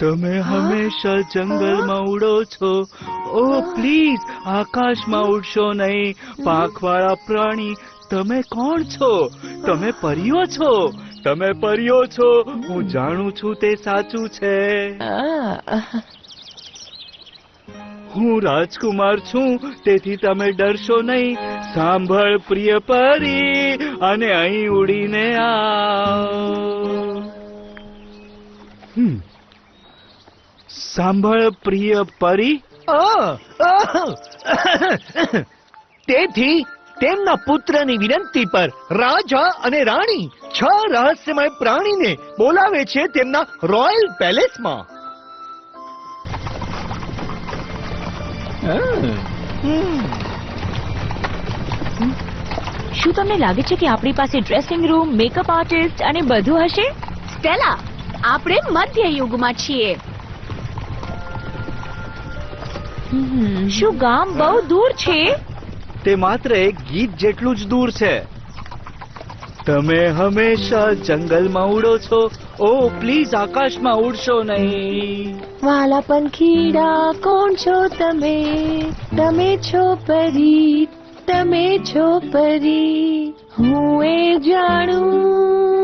તમે હંમેશા જંગલમાં ઉડો છો. ઓ પ્લીઝ, આકાશમાં ઉડશો નહીં. પાંખવાળા પ્રાણી, તમે કોણ છો? તમે પરીઓ છો. તમે પરીઓ છો. હું જાણું છું તે સાચું છે. હું રાજકુમાર છું, તેથી તમે ડરશો નહીં. સાંભળ પ્રિય પરી, અને અહીં ઉડીને આવ. સાંભળ પ્રિય પરી. તેથી તેમના પુત્રની વિનંતી પર રાજા અને રાણી 6 રહસ્યમય પ્રાણીને બોલાવે છે તેમના રોયલ પેલેસમાં. શું તમને લાગે છે કે આપણી પાસે ડ્રેસિંગ રૂમ, મેકઅપ આર્ટિસ્ટ અને બધું હશે? સ્ટેલા, આપણે મધ્ય યુગમાં છીએ. શું ગામ બહુ દૂર છે? તે માત્ર એક ગીત જેટલું જ દૂર છે. તમે હંમેશા જંગલમાં ઉડો છો. ઓ પ્લીઝ, આકાશમાં ઉડશો નહીં. વાલા પંખીડા, કોણ છો તમે? તમે છો પરી, તમે છો પરી. હું એ જાણું